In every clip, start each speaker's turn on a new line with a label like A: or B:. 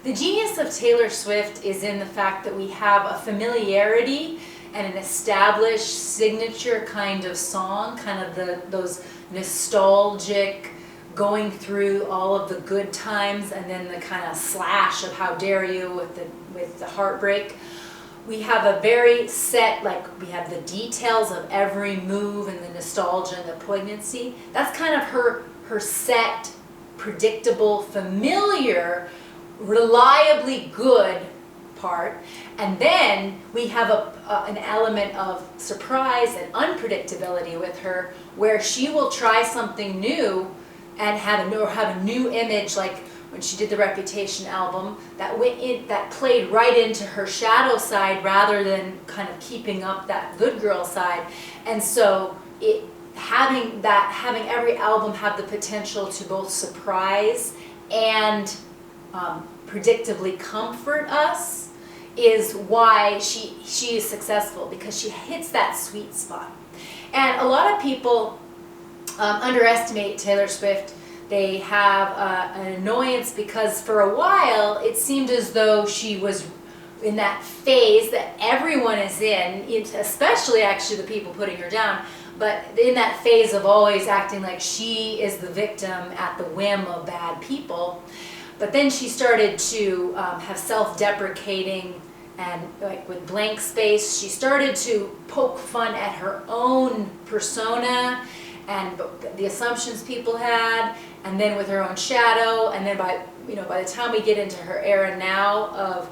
A: The genius of Taylor Swift is in the fact that we have a familiarity and an established signature kind of song, kind of those nostalgic, going through all of the good times, and then the kind of slash of how dare you with the heartbreak. We have a very set, like we have the details of every move and the nostalgia and the poignancy. That's kind of her set, predictable, familiar, reliably good part. And then we have an element of surprise and unpredictability with her, where she will try something new and have a new image, like when she did the Reputation album, that played right into her shadow side rather than kind of keeping up that good girl side. And so having every album have the potential to both surprise and predictably comfort us is why she is successful, because she hits that sweet spot. And a lot of people underestimate Taylor Swift. They have an annoyance because for a while it seemed as though she was in that phase that everyone is in, especially actually the people putting her down, but in that phase of always acting like she is the victim at the whim of bad people. But then she started to have self-deprecating, and like with Blank Space, she started to poke fun at her own persona and the assumptions people had, and then with her own shadow, and then by the time we get into her era now of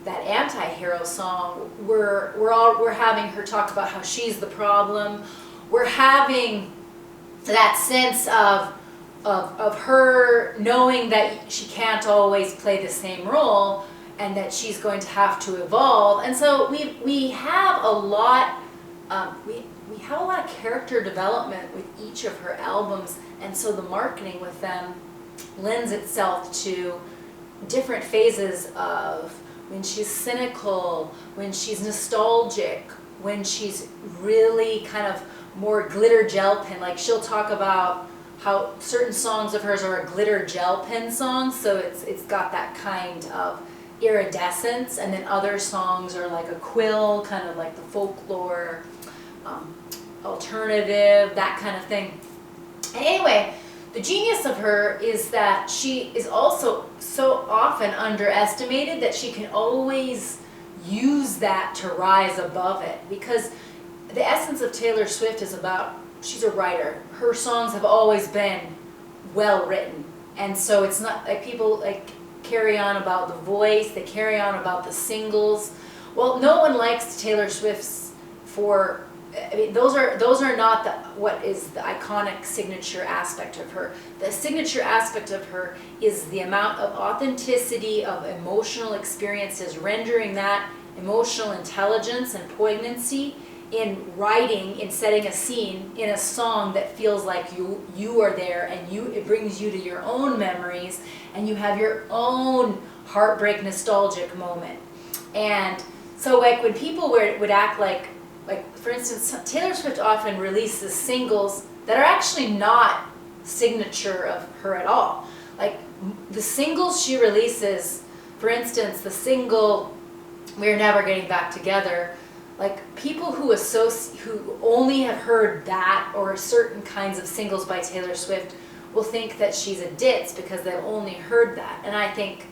A: that anti-hero song, we're having her talk about how she's the problem. We're having that sense of her knowing that she can't always play the same role and that she's going to have to evolve. And so we have a lot we have a lot of character development with each of her albums, and so the marketing with them lends itself to different phases of when she's cynical, when she's nostalgic, when she's really kind of more glitter gel pen. Like she'll talk about how certain songs of hers are a glitter gel pen song, so it's got that kind of iridescence, and then other songs are like a quill, kind of like the folklore, alternative, that kind of thing. And anyway, the genius of her is that she is also so often underestimated that she can always use that to rise above it, because the essence of Taylor Swift is about, she's a writer. Her songs have always been well written, and so it's not like people like carry on about the voice, they carry on about the singles. Well, no one likes Taylor Swift's for, I mean, those are not what is the iconic signature aspect of her. The signature aspect of her is the amount of authenticity of emotional experiences, rendering that emotional intelligence and poignancy in writing, in setting a scene, in a song that feels like you are there, and it brings you to your own memories, and you have your own heartbreak nostalgic moment. And so like when people would act like for instance, Taylor Swift often releases singles that are actually not signature of her at all. Like the singles she releases, for instance, the single "We're Never Getting Back Together," like people who only have heard that or certain kinds of singles by Taylor Swift will think that she's a ditz because they've only heard that. And I think,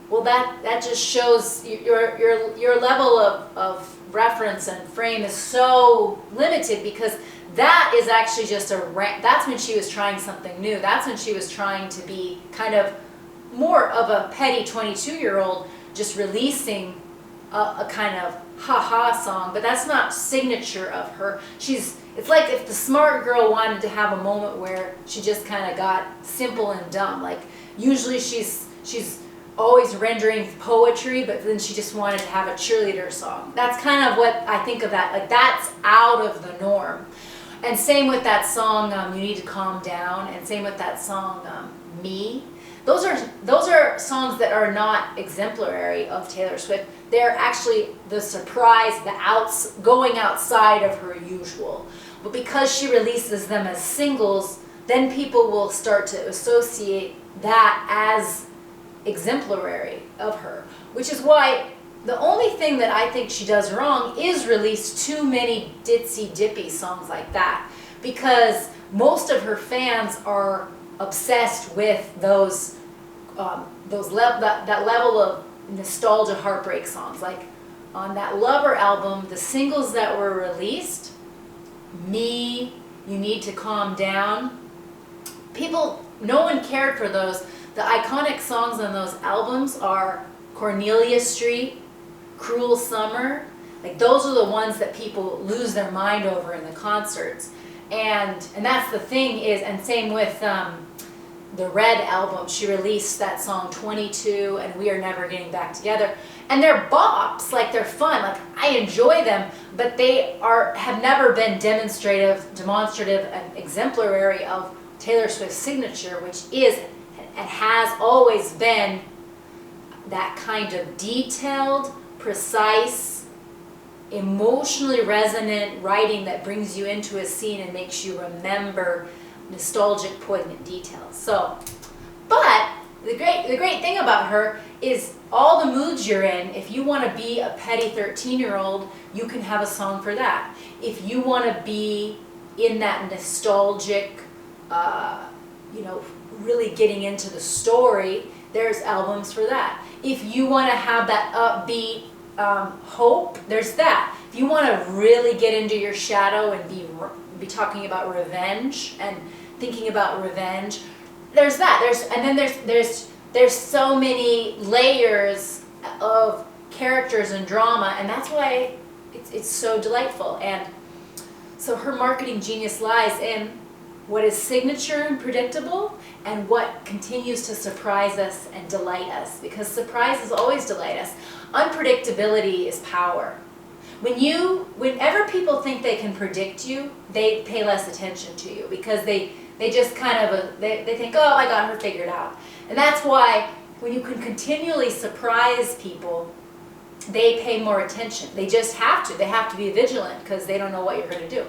A: well, that just shows your level of reference and frame is so limited, because that is actually just that's when she was trying something new. That's when she was trying to be kind of more of a petty 22-year-old, just releasing a kind of ha-ha song, but that's not signature of her. It's like if the smart girl wanted to have a moment where she just kind of got simple and dumb. Like usually she's always rendering poetry, but then she just wanted to have a cheerleader song. That's kind of what I think of that. Like that's out of the norm. And same with that song, "You Need to Calm Down," and same with that song, "Me." Those are songs that are not exemplary of Taylor Swift. They're actually the surprise, going outside of her usual. But because she releases them as singles, then people will start to associate that as exemplary of her, which is why the only thing that I think she does wrong is release too many ditzy dippy songs like that, because most of her fans are obsessed with that level of nostalgia heartbreak songs. Like on that Lover album, the singles that were released, Me, You Need to Calm Down, no one cared for those. The iconic songs on those albums are Cornelia Street, Cruel Summer. Like those are the ones that people lose their mind over in the concerts. And that's the thing is, and same with the Red album, she released that song 22 and We Are Never Getting Back Together. And they're bops, like they're fun, like I enjoy them, but they have never been demonstrative and exemplary of Taylor Swift's signature, which is and has always been that kind of detailed, precise, emotionally resonant writing that brings you into a scene and makes you remember nostalgic, poignant details. So, but the great thing about her is all the moods you're in. If you want to be a petty 13-year-old, you can have a song for that. If you want to be in that nostalgic, really getting into the story, there's albums for that. If you want to have that upbeat hope, there's that. If you want to really get into your shadow and be talking about revenge and thinking about revenge, there's that. There's so many layers of characters and drama, and that's why it's so delightful. And so her marketing genius lies in what is signature and predictable, and what continues to surprise us and delight us, because surprises always delight us. Unpredictability is power. Whenever people think they can predict you, they pay less attention to you, because they just kind of they think, oh, I got her figured out. And that's why when you can continually surprise people, they pay more attention. They just have to. They have to be vigilant because they don't know what you're going to do.